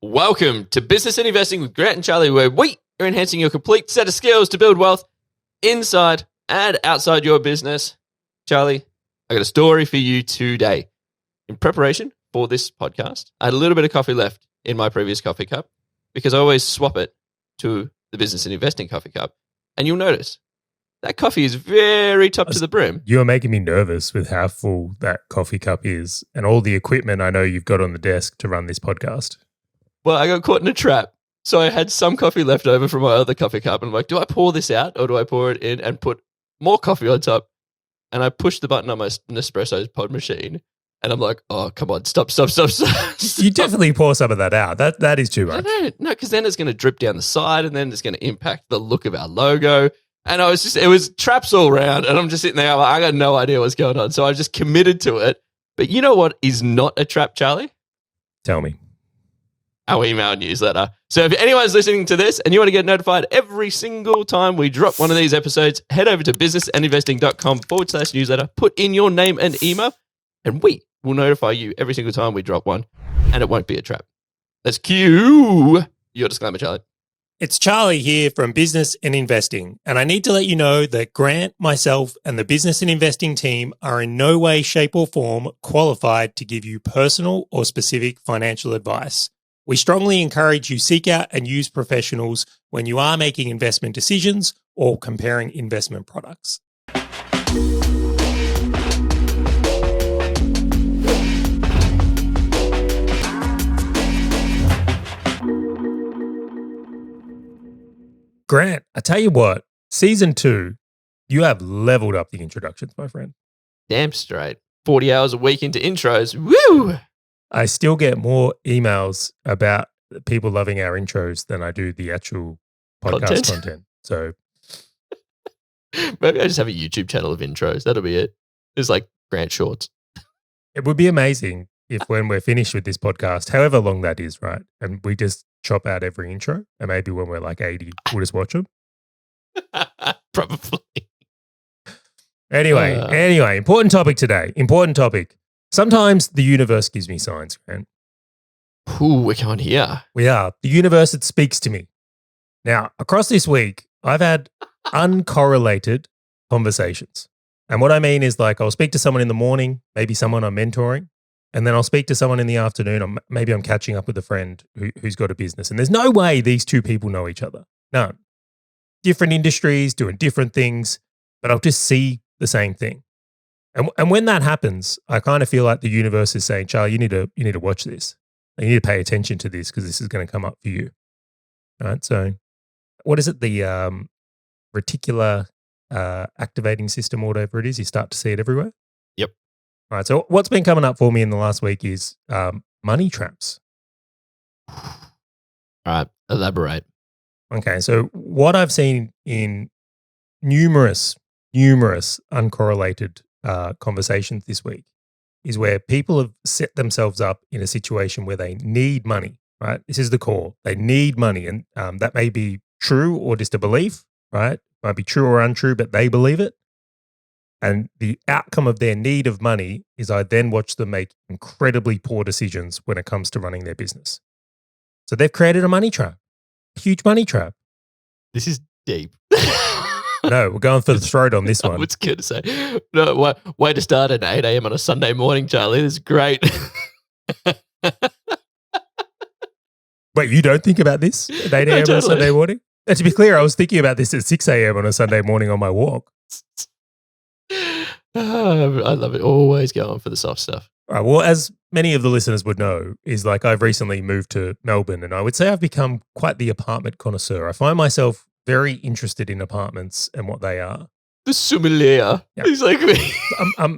Welcome to Business and Investing with Grant and Charlie, where we are enhancing your complete set of skills to build wealth inside and outside your business. Charlie, I got a story for you today. In preparation for this podcast, I had a little bit of coffee left in my previous coffee cup because I always swap it to the Business and Investing coffee cup. And you'll notice that coffee is very top to the brim. You are making me nervous with how full that coffee cup is and all the equipment I know you've got on the desk to run this podcast. Well, I got caught in a trap. So I had some coffee left over from my other coffee cup. And I'm like, do I pour this out or do I pour it in and put more coffee on top? And I pushed the button on my Nespresso pod machine. And I'm like, oh, come on, stop. You definitely pour some of that out. That is too much. No, because then it's going to drip down the side and then it's going to impact the look of our logo. And it was traps all around. And I'm just sitting there, I got no idea what's going on. So I just committed to it. But you know what is not a trap, Charlie? Tell me. Our email newsletter. So if anyone's listening to this and you want to get notified every single time we drop one of these episodes, head over to businessandinvesting.com/newsletter, put in your name and email, and we will notify you every single time we drop one, and it won't be a trap. Let's cue your disclaimer, Charlie. It's Charlie here from Business and Investing, and I need to let you know that Grant, myself, and the Business and Investing team are in no way, shape, or form qualified to give you personal or specific financial advice. We strongly encourage you seek out and use professionals when you are making investment decisions or comparing investment products. Grant, I tell you what, season 2, you have leveled up the introductions, my friend. Damn straight. 40 hours a week into intros. Woo! I still get more emails about people loving our intros than I do the actual podcast content. So maybe I just have a YouTube channel of intros. That'll be it. It's like Grant Shorts. It would be amazing if when we're finished with this podcast, however long that is, right, and we just chop out every intro, and maybe when we're like 80, we'll just watch them. Probably. Anyway, important topic today. Important topic. Sometimes the universe gives me signs, Grant. Ooh, we're going here. We are. The universe, it speaks to me. Now, across this week, I've had uncorrelated conversations. And what I mean is like I'll speak to someone in the morning, maybe someone I'm mentoring, and then I'll speak to someone in the afternoon, or maybe I'm catching up with a friend who's got a business. And there's no way these two people know each other. No. Different industries, doing different things, but I'll just see the same thing. And when that happens, I kind of feel like the universe is saying, Charlie, you need to watch this. You need to pay attention to this because this is going to come up for you. All right. So what is it? The reticular activating system or whatever it is. You start to see it everywhere. Yep. All right. So what's been coming up for me in the last week is money traps. All right. Elaborate. Okay. So what I've seen in numerous uncorrelated conversations this week is where people have set themselves up in a situation where they need money, right? This is the core. They need money. And that may be true or just a belief, right? Might be true or untrue, but they believe it. And the outcome of their need of money is I then watch them make incredibly poor decisions when it comes to running their business. So they've created a money trap, a huge money trap. This is deep. No, we're going for the throat on this one. I was going to say, no, way to start at 8 a.m. on a Sunday morning, Charlie. This is great. Wait, you don't think about this at 8 a.m. on a Sunday morning? And to be clear, I was thinking about this at 6 a.m. on a Sunday morning on my walk. I love it. Always going for the soft stuff. All right, well, as many of the listeners would know, is like I've recently moved to Melbourne and I would say I've become quite the apartment connoisseur. I find myself very interested in apartments and what they are. The sommelier. Yeah. He's like me.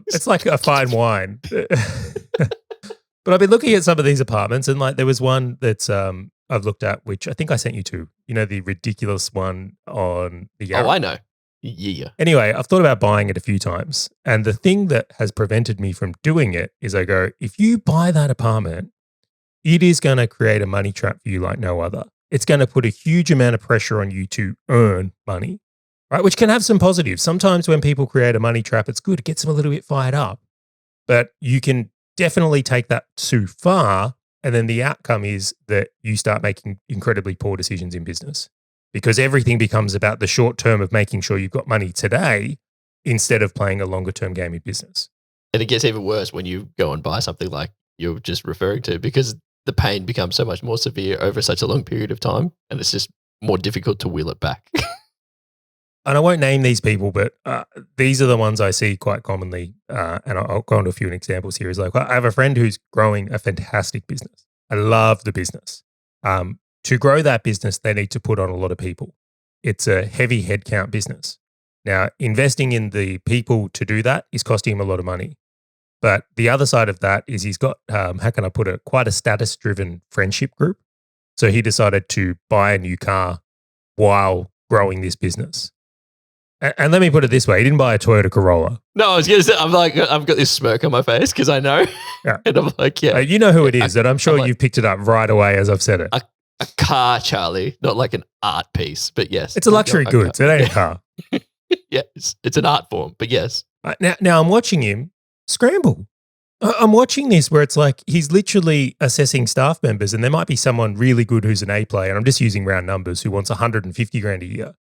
It's like a fine wine. But I've been looking at some of these apartments and like there was one that's I've looked at, which I think I sent you to, you know, the ridiculous one on the Yarra. Oh, I know. Yeah. Anyway, I've thought about buying it a few times. And the thing that has prevented me from doing it is I go, if you buy that apartment, it is going to create a money trap for you like no other. It's going to put a huge amount of pressure on you to earn money, right? Which can have some positives. Sometimes when people create a money trap, it's good. It gets them a little bit fired up. But you can definitely take that too far And then the outcome is that you start making incredibly poor decisions in business because everything becomes about the short term of making sure you've got money today instead of playing a longer term game in business. And it gets even worse when you go and buy something like you're just referring to, because the pain becomes so much more severe over such a long period of time, and it's just more difficult to wheel it back. And I won't name these people, but these are the ones I see quite commonly. And I'll go into a few examples here. Is like, I have a friend who's growing a fantastic business. I love the business. To grow that business, they need to put on a lot of people. It's a heavy headcount business. Now, investing in the people to do that is costing him a lot of money. But the other side of that is he's got, how can I put it, quite a status-driven friendship group. So he decided to buy a new car while growing this business. And let me put it this way: he didn't buy a Toyota Corolla. No, I was going to say, I'm like, I've got this smirk on my face because I know. Yeah. And I'm like, yeah. You know who it is, and I'm sure like, you've picked it up right away as I've said it. A car, Charlie, not like an art piece, but yes. It's a luxury goods. It ain't a car. Yes, it's an art form, but yes. Now I'm watching him scramble. I'm watching this where it's like he's literally assessing staff members, and there might be someone really good who's an A player, and I'm just using round numbers, who wants 150 grand a year.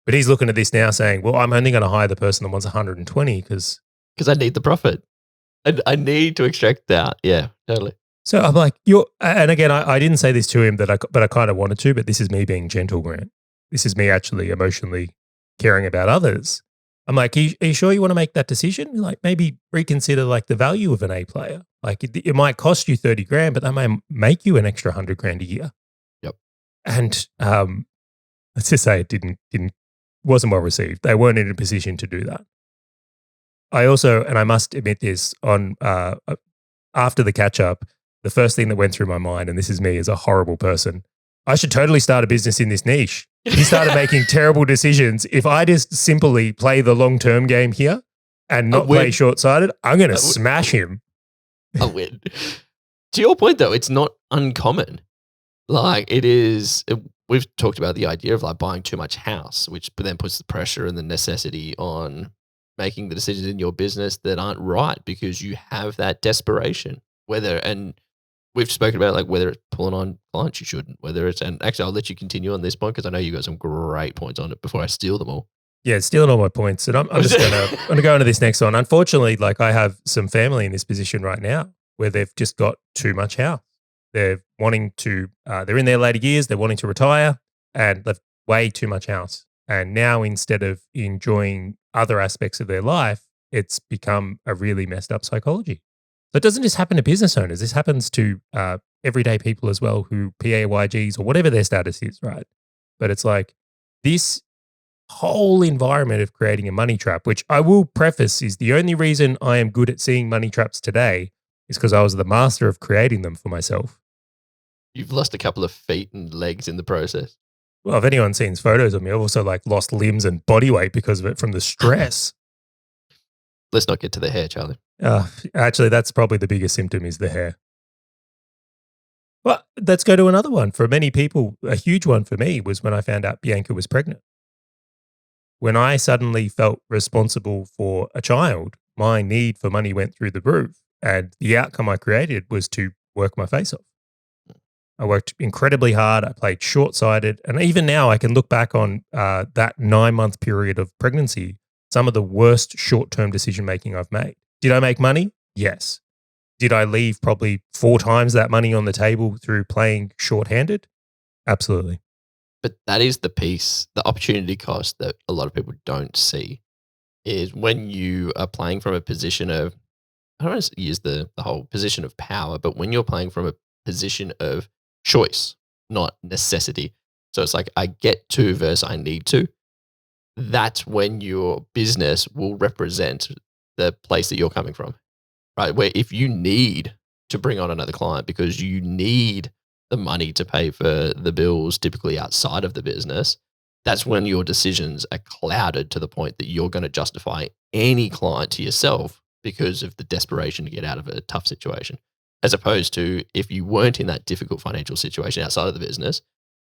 But he's looking at this now saying, well, I'm only going to hire the person that wants 120 because I need the profit. I need to extract that. Yeah, totally. So I'm like, and again, I didn't say this to him, but I kind of wanted to, but this is me being gentle, Grant. This is me actually emotionally caring about others. I'm like, are you sure you want to make that decision? Like, maybe reconsider like the value of an A player. Like it might cost you 30 grand, but that may make you an extra 100 grand a year. Yep. And let's just say it wasn't well received. They weren't in a position to do that. I also, and I must admit this, on after the catch up, the first thing that went through my mind, and this is me as a horrible person, I should totally start a business in this niche. He started making terrible decisions. If I just simply play the long-term game here and not play short-sighted, I'm going to smash him. I win. To your point, though, it's not uncommon. Like it is, we've talked about the idea of like buying too much house, which then puts the pressure and the necessity on making the decisions in your business that aren't right because you have that desperation. And we've spoken about like whether it's pulling on clients you shouldn't, whether it's, and actually I'll let you continue on this point because I know you got some great points on it before I steal them all. Yeah, stealing all my points. And I'm just going to go into this next one. Unfortunately, like I have some family in this position right now where they've just got too much house. They're wanting to, they're in their later years, they're wanting to retire and they've way too much house. And now instead of enjoying other aspects of their life, it's become a really messed up psychology. So it doesn't just happen to business owners. This happens to everyday people as well who PAYGs or whatever their status is, right? But it's like this whole environment of creating a money trap, which I will preface is the only reason I am good at seeing money traps today is because I was the master of creating them for myself. You've lost a couple of feet and legs in the process. Well, if anyone's seen photos of me, I've also like lost limbs and body weight because of it from the stress. Let's not get to the hair, Charlie. Actually, that's probably the biggest symptom is the hair. Well, let's go to another one. For many people, a huge one for me was when I found out Bianca was pregnant. When I suddenly felt responsible for a child, my need for money went through the roof. And the outcome I created was to work my face off. I worked incredibly hard. I played short-sighted. And even now I can look back on that 9-month period of pregnancy, some of the worst short-term decision-making I've made. Did I make money? Yes. Did I leave probably 4 times that money on the table through playing short-handed? Absolutely. But that is the piece, the opportunity cost that a lot of people don't see is when you are playing from a position of, I don't want to use the whole position of power, but when you're playing from a position of choice, not necessity. So it's like I get to versus I need to. That's when your business will represent the place that you're coming from, right? Where if you need to bring on another client because you need the money to pay for the bills typically outside of the business, that's when your decisions are clouded to the point that you're going to justify any client to yourself because of the desperation to get out of a tough situation. As opposed to if you weren't in that difficult financial situation outside of the business,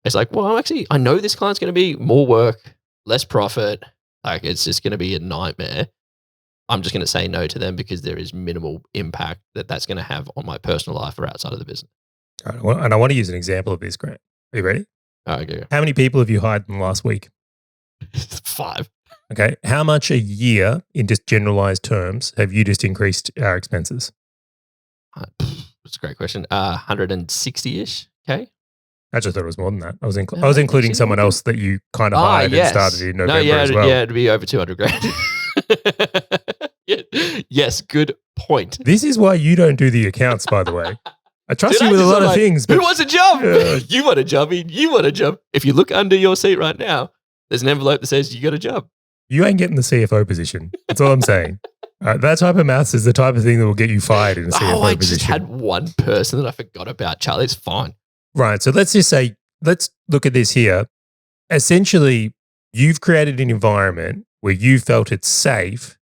it's like, well, actually, I know this client's going to be more work, less profit. Like it's just going to be a nightmare. I'm just going to say no to them because there is minimal impact that that's going to have on my personal life or outside of the business. And I want to use an example of this, Grant. Are you ready? Okay. How many people have you hired in the last week? 5. Okay. How much a year in just generalized terms have you just increased our expenses? That's a great question. 160-ish. Okay. I just thought it was more than that. I was No, including actually, someone else that you kind of hired and started in November as well. Yeah, it'd be over 200 grand. Yes, good point. This is why you don't do the accounts, by the way. I trust Dude, you with a lot of things. Who wants a job? Yeah. You want a job. You want a job. If you look under your seat right now, there's an envelope that says you got a job. You ain't getting the CFO position. That's all I'm saying. That type of maths is the type of thing that will get you fired in a CFO position. I just had one person that I forgot about, Charlie. It's fine. Right. So let's just say, let's look at this here. Essentially, you've created an environment where you felt it's safe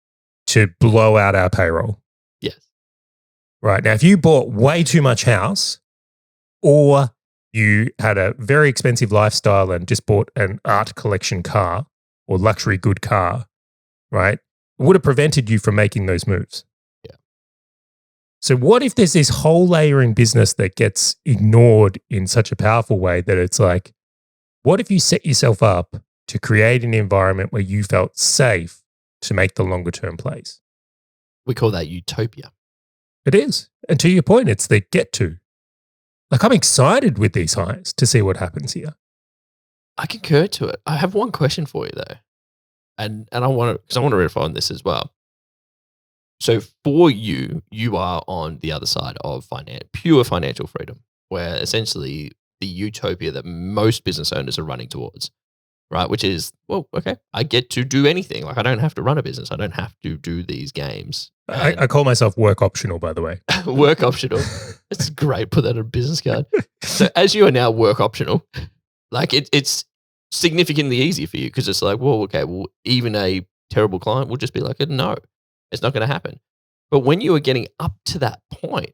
to blow out our payroll. Yes. Right. Now, if you bought way too much house or you had a very expensive lifestyle and just bought an art collection car or luxury good car, right, it would have prevented you from making those moves. Yeah. So what if there's this whole layer in business that gets ignored in such a powerful way that it's like, what if you set yourself up to create an environment where you felt safe to make the longer term plays? We call that utopia. It is. And to your point, it's the get to. Like, I'm excited with these hires to see what happens here. I concur to it. I have one question for you though. And I want to, because I want to refine this as well. So for you, you are on the other side of pure financial freedom, where essentially the utopia that most business owners are running towards, right? Which is, well, okay, I get to do anything. Like, I don't have to run a business. I don't have to do these games. I call myself work optional, by the way. Work optional. It's great. Put that on a business card. So as you are now work optional, like it's significantly easier for you because it's like, well, okay, well, even a terrible client will just be like, no, it's not going to happen. But when you were getting up to that point,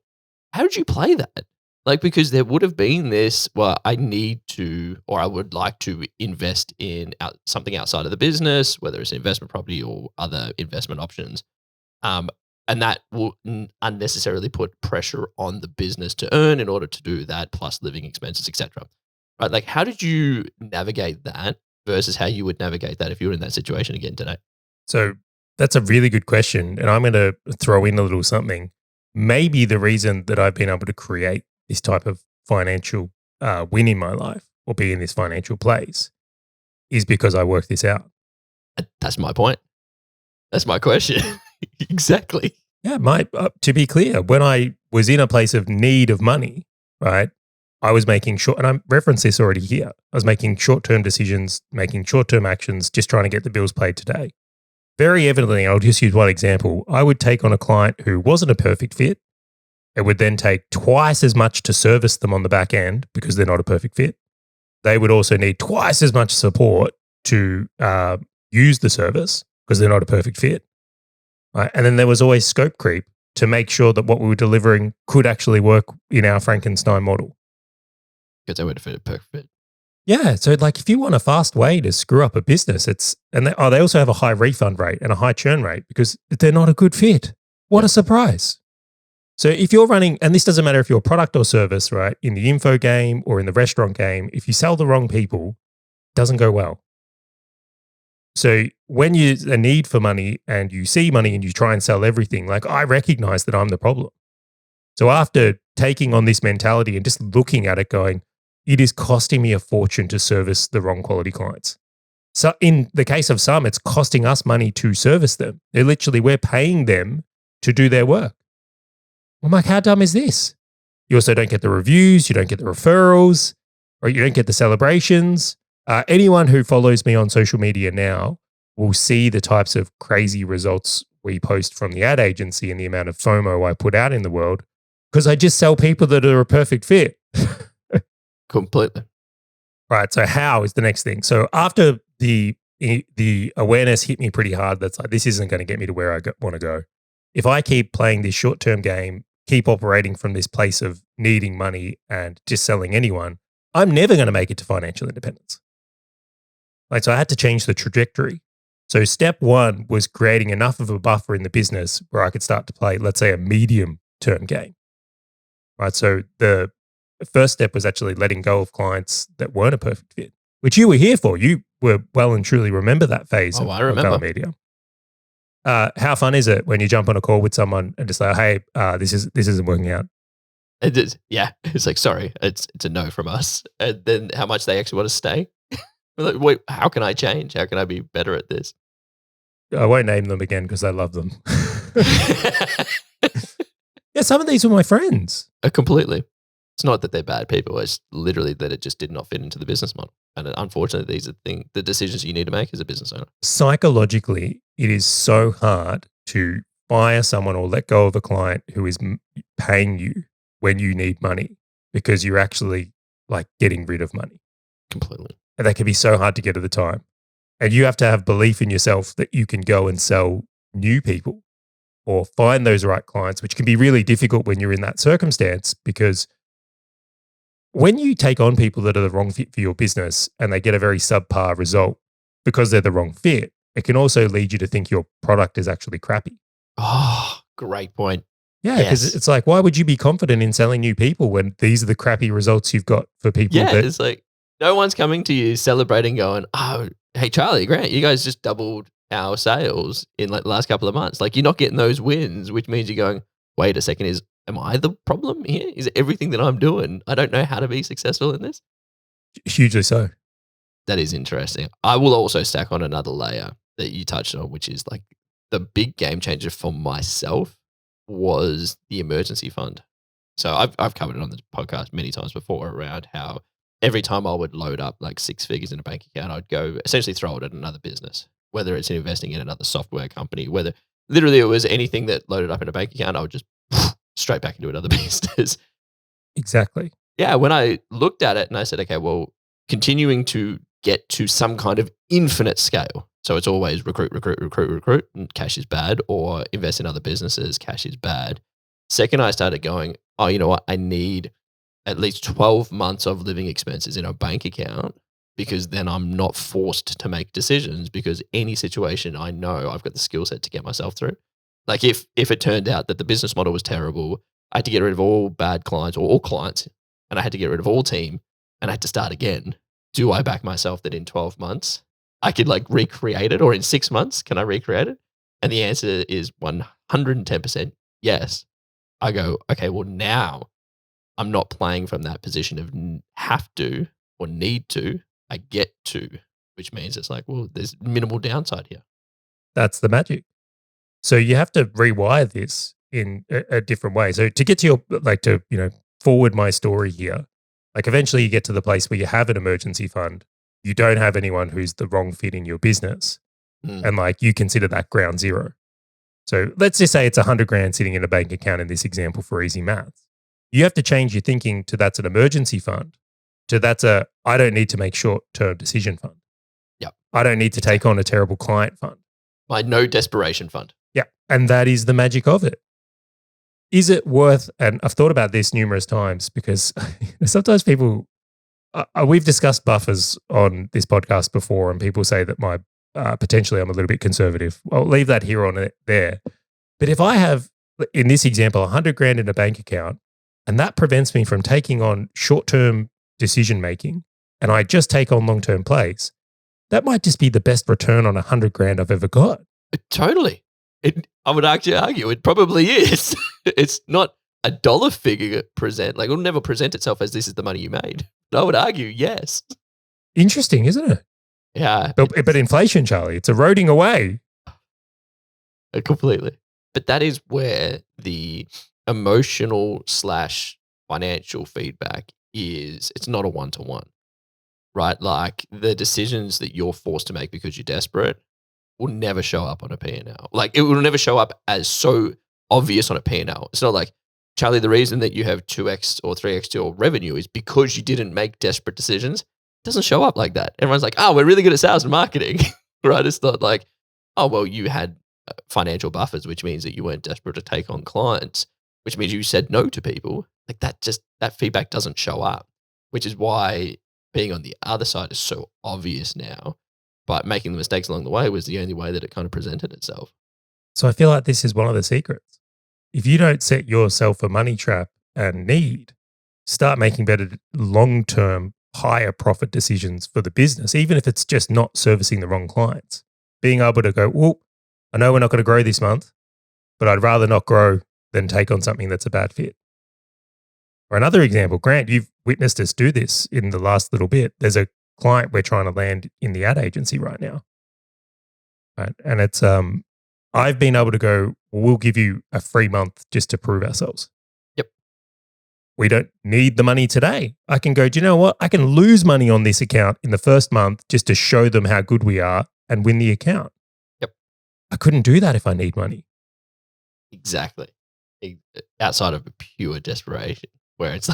how did you play that? Like, because there would have been this, well, I need to, or I would like to invest in something outside of the business, whether it's investment property or other investment options. And that will unnecessarily put pressure on the business to earn in order to do that, plus living expenses, etc. Right? Like, how did you navigate that versus how you would navigate that if you were in that situation again today? So that's a really good question. And I'm going to throw in a little something. Maybe the reason that I've been able to create this type of financial win in my life or be in this financial place is because I worked this out. That's my point. That's my question. Exactly. Yeah, to be clear, when I was in a place of need of money, right, I was making and I referenced this already here. I was making short-term decisions, making short-term actions, just trying to get the bills paid today. Very evidently, I'll just use one example. I would take on a client who wasn't a perfect fit. It would then take twice as much to service them on the back end because they're not a perfect fit. They would also need twice as much support to use the service because they're not a perfect fit. Right? And then there was always scope creep to make sure that what we were delivering could actually work in our Frankenstein model. Because they would have fit a perfect fit. Yeah. So like if you want a fast way to screw up a business, they also have a high refund rate and a high churn rate because they're not a good fit. What a surprise. So if you're running, and this doesn't matter if you're a product or service, right? In the info game or in the restaurant game, if you sell the wrong people, it doesn't go well. So when you a need for money and you see money and you try and sell everything, like I recognize that I'm the problem. So after taking on this mentality and just looking at it going, it is costing me a fortune to service the wrong quality clients. So in the case of some, it's costing us money to service them. We're paying them to do their work. I'm like, how dumb is this? You also don't get the reviews, you don't get the referrals, or you don't get the celebrations. Anyone who follows me on social media now will see the types of crazy results we post from the ad agency and the amount of FOMO I put out in the world because I just sell people that are a perfect fit. Completely. Right. So how is the next thing? So after the awareness hit me pretty hard, that's like, this isn't going to get me to where I want to go. If I keep playing this short-term game, keep operating from this place of needing money and just selling anyone, I'm never going to make it to financial independence. Right. So I had to change the trajectory. So step one was creating enough of a buffer in the business where I could start to play, let's say, a medium-term game. Right. So the the first step was actually letting go of clients that weren't a perfect fit, which you were here for. You were well and truly remember that phase Oh, I of remember. Valo Media. How fun is it when you jump on a call with someone and just like, hey, this isn't working out? It is, yeah. It's like, sorry, it's a no from us. And then how much they actually want to stay. We're like, wait, how can I change? How can I be better at this? I won't name them again because I love them. Yeah, some of these were my friends. Completely. It's not that they're bad people. It's literally that it just did not fit into the business model. And unfortunately, these are the decisions you need to make as a business owner. Psychologically, it is so hard to fire someone or let go of a client who is paying you when you need money because you're actually like getting rid of money. Completely. And that can be so hard to get at the time. And you have to have belief in yourself that you can go and sell new people or find those right clients, which can be really difficult when you're in that circumstance because when you take on people that are the wrong fit for your business and they get a very subpar result because they're the wrong fit, it can also lead you to think your product is actually crappy. Oh, great point. Yeah, because it's like, why would you be confident in selling new people when these are the crappy results you've got for people? Yeah, it's like no one's coming to you celebrating going, oh, hey, Charlie, Grant, you guys just doubled our sales in like the last couple of months. Like you're not getting those wins, which means you're going, wait a second, am I the problem here? Is it everything that I'm doing? I don't know how to be successful in this. Hugely so. That is interesting. I will also stack on another layer that you touched on, which is like the big game changer for myself was the emergency fund. So I've covered it on the podcast many times before around how every time I would load up like 6 figures in a bank account, I'd go essentially throw it at another business, whether it's investing in another software company, whether literally it was anything that loaded up in a bank account, I would just straight back into another business. Exactly. Yeah, when I looked at it and I said, okay, well, continuing to get to some kind of infinite scale. So it's always recruit, and cash is bad, or invest in other businesses, cash is bad. Second, I started going, oh, you know what? I need at least 12 months of living expenses in a bank account because then I'm not forced to make decisions because any situation I know I've got the skill set to get myself through. Like if it turned out that the business model was terrible, I had to get rid of all bad clients or all clients and I had to get rid of all team and I had to start again. Do I back myself that in 12 months I could like recreate it, or in 6 months, can I recreate it? And the answer is 110% yes. I go, okay, well now I'm not playing from that position of have to or need to. I get to, which means it's like, well, there's minimal downside here. That's the magic. So you have to rewire this in a different way. So to get to your, forward my story here, like eventually you get to the place where you have an emergency fund. You don't have anyone who's the wrong fit in your business. And like you consider that ground zero. So let's just say it's 100 grand sitting in a bank account in this example for easy maths. You have to change your thinking to that's an emergency fund to I don't need to make short-term decision fund. Yep. I don't need to take on a terrible client fund. My no desperation fund. Yeah. And that is the magic of it. Is it worth, and I've thought about this numerous times because sometimes people, we've discussed buffers on this podcast before and people say that potentially I'm a little bit conservative. I'll leave that here on there. But if I have, in this example, 100 grand in a bank account, and that prevents me from taking on short-term decision making, and I just take on long-term plays, that might just be the best return on 100 grand I've ever got. Totally. I would actually argue it probably is. It's not a dollar figure like it'll never present itself as this is the money you made. But I would argue yes. Interesting, isn't it? Yeah. But inflation, Charlie, it's eroding away. Completely. But that is where the emotional / financial feedback is. It's not a one-to-one, right? Like the decisions that you're forced to make because you're desperate will never show up on a P&L. Like it will never show up as so obvious on a P&L. It's not like, Charlie, the reason that you have 2x or 3x to your revenue is because you didn't make desperate decisions. It doesn't show up like that. Everyone's like, oh, we're really good at sales and marketing, right? It's not like, oh, well, you had financial buffers, which means that you weren't desperate to take on clients, which means you said no to people. Like that feedback doesn't show up, which is why being on the other side is so obvious now. But making the mistakes along the way was the only way that it kind of presented itself. So I feel like this is one of the secrets. If you don't set yourself a money trap and need, start making better long-term, higher profit decisions for the business, even if it's just not servicing the wrong clients. Being able to go, well, I know we're not going to grow this month, but I'd rather not grow than take on something that's a bad fit. Or another example, Grant, you've witnessed us do this in the last little bit. There's a client we're trying to land in the ad agency right now. Right? And it's I've been able to go, well, we'll give you a free month just to prove ourselves. Yep. We don't need the money today. I can go, do you know what? I can lose money on this account in the first month just to show them how good we are and win the account. Yep. I couldn't do that if I need money. Exactly. Outside of pure desperation, where it's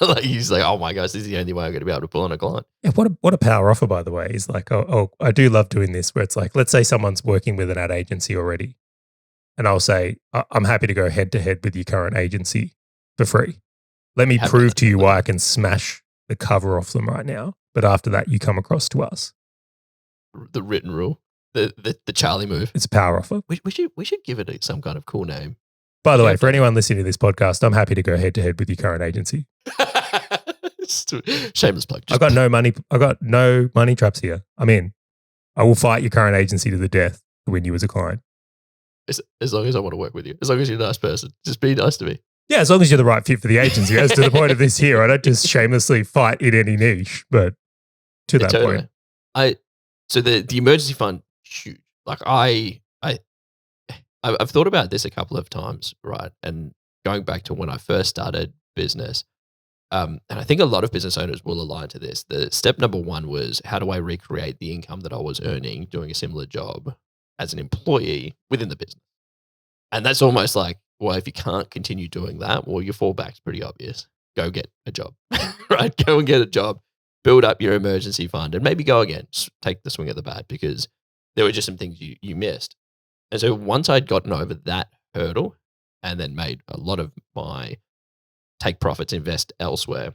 like he's like, oh my gosh, this is the only way I'm going to be able to pull on a client. Yeah, what a power offer, by the way, is like, I do love doing this where it's like, let's say someone's working with an ad agency already. And I'll say, I'm happy to go head to head with your current agency for free. Let me prove to you why I can smash the cover off them right now. But after that, you come across to us. The written rule, the Charlie move. It's a power offer. We should give it some kind of cool name. By the way, for anyone listening to this podcast, I'm happy to go head to head with your current agency. Shameless plug. I've got no money traps here. I'm in. I will fight your current agency to the death to win you as a client. As long as I want to work with you. As long as you're a nice person. Just be nice to me. Yeah, as long as you're the right fit for the agency. As to the point of this here, I don't just shamelessly fight in any niche, but to that point. So the emergency fund, huge. Like I've thought about this a couple of times, right? And going back to when I first started business, and I think a lot of business owners will align to this. The step number one was, how do I recreate the income that I was earning doing a similar job as an employee within the business? And that's almost like, well, if you can't continue doing that, well, your fallback's pretty obvious. Go get a job, right? Go and get a job, build up your emergency fund, and maybe go again. Take the swing at the bat, because there were just some things you missed. And so once I'd gotten over that hurdle and then made a lot of my take profits, invest elsewhere,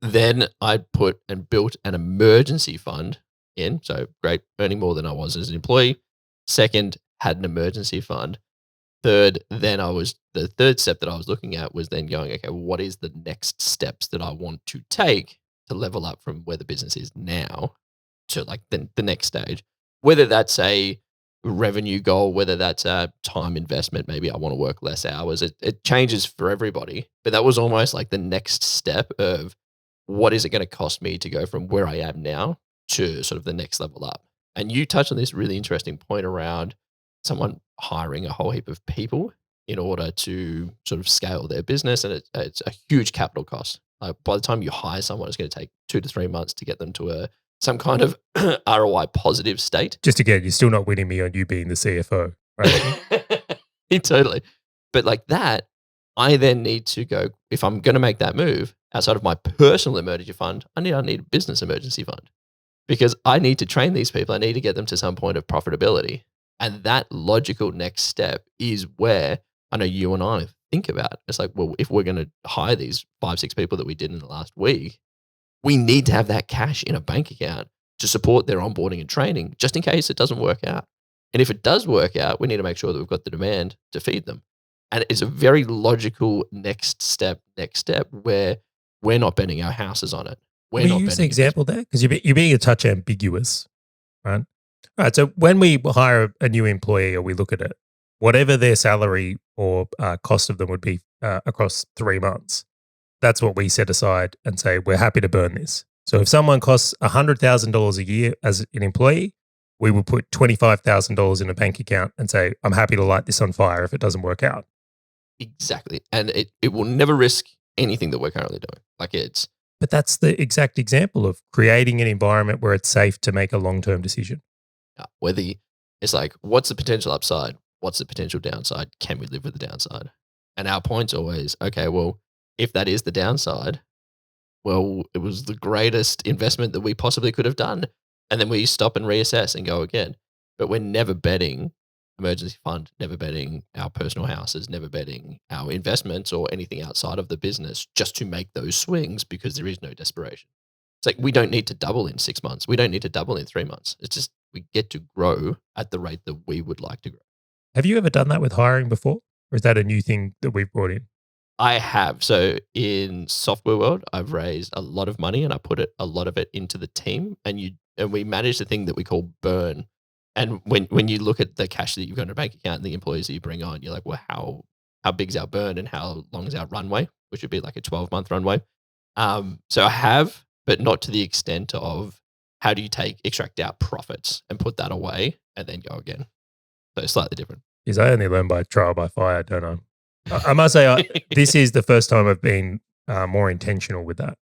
then I put and built an emergency fund in. So great, earning more than I was as an employee. Second, had an emergency fund. Third, the third step that I was looking at was then going, okay, well, what is the next steps that I want to take to level up from where the business is now to like the next stage? Whether that's a revenue goal, whether that's a time investment, maybe I want to work less hours. It changes for everybody. But that was almost like the next step of, what is it going to cost me to go from where I am now to sort of the next level up? And you touched on this really interesting point around someone hiring a whole heap of people in order to sort of scale their business. And it's a huge capital cost. By the time you hire someone, it's going to take 2 to 3 months to get them to some kind of ROI positive state. Just again, you're still not winning me on you being the CFO, right? Totally. But like that, I then need to go, if I'm going to make that move outside of my personal emergency fund, I need a business emergency fund, because I need to train these people. I need to get them to some point of profitability. And that logical next step is where I know you and I think about. It's like, well, if we're going to hire these 5-6 people that we did in the last week, we need to have that cash in a bank account to support their onboarding and training, just in case it doesn't work out. And if it does work out, we need to make sure that we've got the demand to feed them. And it's a very logical next step where we're not betting our houses on it. Will you use an example there? Because you're being a touch ambiguous, right? All right. So when we hire a new employee, or we look at it, whatever their salary or cost of them would be across 3 months, that's what we set aside and say, we're happy to burn this. So if someone costs $100,000 a year as an employee, we will put $25,000 in a bank account and say, I'm happy to light this on fire if it doesn't work out. Exactly. And it will never risk anything that we're currently doing. But that's the exact example of creating an environment where it's safe to make a long-term decision. It's like, what's the potential upside? What's the potential downside? Can we live with the downside? And our point's always, okay, well, if that is the downside, well, it was the greatest investment that we possibly could have done. And then we stop and reassess and go again. But we're never betting emergency fund, never betting our personal houses, never betting our investments or anything outside of the business just to make those swings, because there is no desperation. It's like, we don't need to double in 6 months. We don't need to double in 3 months. It's just, we get to grow at the rate that we would like to grow. Have you ever done that with hiring before? Or is that a new thing that we've brought in? I have. So in software world, I've raised a lot of money and I put a lot of it into the team, and we manage the thing that we call burn. And when you look at the cash that you've got in a bank account and the employees that you bring on, you're like, well, how big's our burn and how long is our runway, which would be like a 12-month runway. So I have, but not to the extent of how do you extract out profits and put that away and then go again. So slightly different. Because I only learn by trial by fire, don't I? I must say, this is the first time I've been more intentional with that.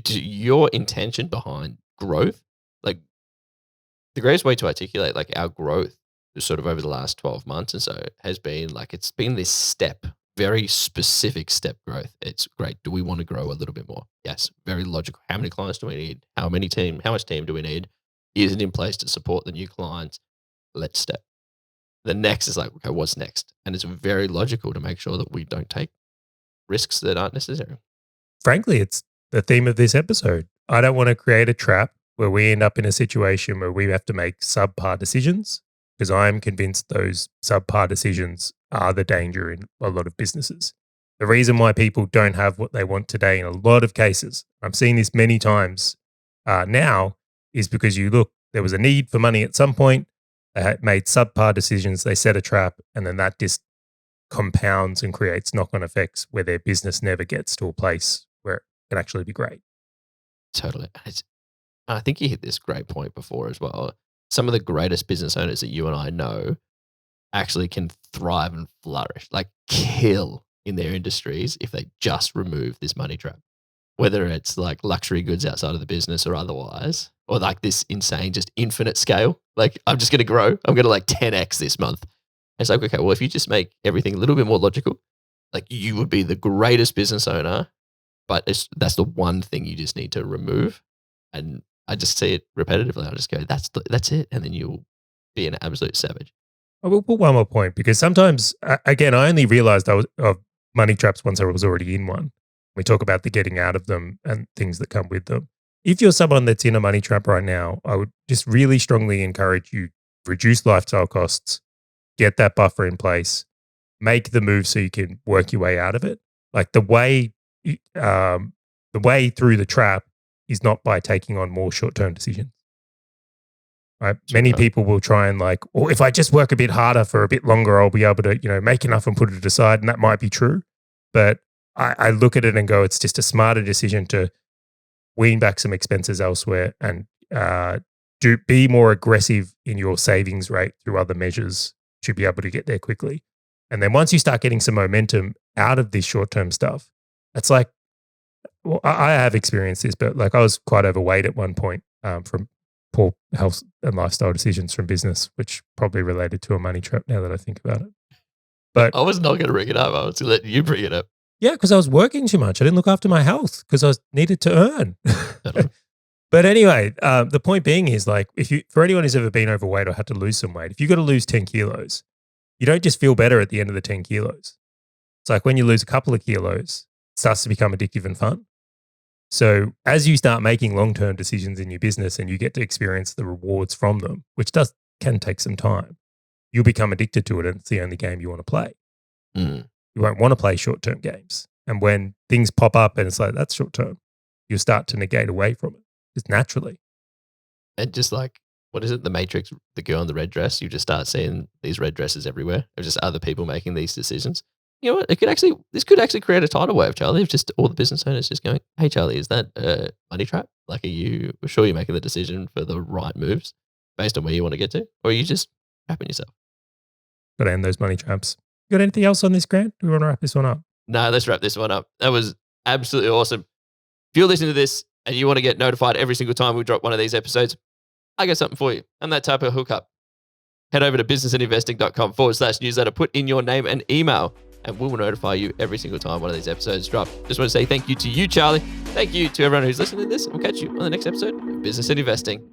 Your intention behind growth, like the greatest way to articulate like our growth is sort of over the last 12 months and so has been like, it's been this step, very specific step growth. It's great. Do we want to grow a little bit more? Yes. Very logical. How many clients do we need? How much team do we need? Is it in place to support the new clients? Let's step. The next is like, okay, what's next? And it's very logical to make sure that we don't take risks that aren't necessary. Frankly, it's the theme of this episode. I don't want to create a trap where we end up in a situation where we have to make subpar decisions, because I'm convinced those subpar decisions are the danger in a lot of businesses. The reason why people don't have what they want today in a lot of cases, I'm seeing this many times now, is because there was a need for money at some point. They had made subpar decisions, they set a trap, and then that just compounds and creates knock-on effects where their business never gets to a place where it can actually be great. Totally. I think you hit this great point before as well. Some of the greatest business owners that you and I know actually can thrive and flourish, like kill in their industries if they just remove this money trap. Whether it's like luxury goods outside of the business or otherwise, or like this insane, just infinite scale. Like, I'm just going to grow. I'm going to like 10x this month. And it's like, okay, well, if you just make everything a little bit more logical, like you would be the greatest business owner, but that's the one thing you just need to remove. And I just see it repetitively. I just go, that's it. And then you'll be an absolute savage. I will put one more point, because sometimes, again, I only realized I was of money traps once I was already in one. We talk about the getting out of them and things that come with them. If you're someone that's in a money trap right now, I would just really strongly encourage you, reduce lifestyle costs, get that buffer in place, make the move so you can work your way out of it. Like the way through the trap is not by taking on more short-term decisions. Right? Many people will try and like, or if I just work a bit harder for a bit longer, I'll be able to, make enough and put it aside. And that might be true. But I look at it and go, it's just a smarter decision to wean back some expenses elsewhere and be more aggressive in your savings rate through other measures to be able to get there quickly. And then once you start getting some momentum out of this short-term stuff, it's like, well, I have experienced this, but like I was quite overweight at one point from poor health and lifestyle decisions from business, which probably related to a money trap now that I think about it. But I was not going to bring it up. I was going to let you bring it up. Yeah, because I was working too much. I didn't look after my health because I needed to earn. But anyway, the point being is like, for anyone who's ever been overweight or had to lose some weight, if you've got to lose 10 kilos, you don't just feel better at the end of the 10 kilos. It's like when you lose a couple of kilos, it starts to become addictive and fun. So as you start making long-term decisions in your business and you get to experience the rewards from them, which can take some time, you'll become addicted to it and it's the only game you want to play. Mm. You won't want to play short-term games. And when things pop up and it's like, that's short-term, you'll start to negate away from it just naturally. And just like, what is it? The Matrix, the girl in the red dress, you just start seeing these red dresses everywhere. Of just other people making these decisions. You know what? This could actually create a tidal wave, Charlie, of just all the business owners just going, hey, Charlie, is that a money trap? Like, we're sure you're making the decision for the right moves based on where you want to get to? Or are you just trapping yourself? Got to end those money traps. You got anything else on this, Grant? Do we want to wrap this one up? No, let's wrap this one up. That was absolutely awesome. If you're listening to this and you want to get notified every single time we drop one of these episodes, I got something for you. I'm that type of hookup. Head over to businessandinvesting.com/newsletter, put in your name and email, and we will notify you every single time one of these episodes drop. Just want to say thank you to you, Charlie. Thank you to everyone who's listening to this. We'll catch you on the next episode of Business and Investing.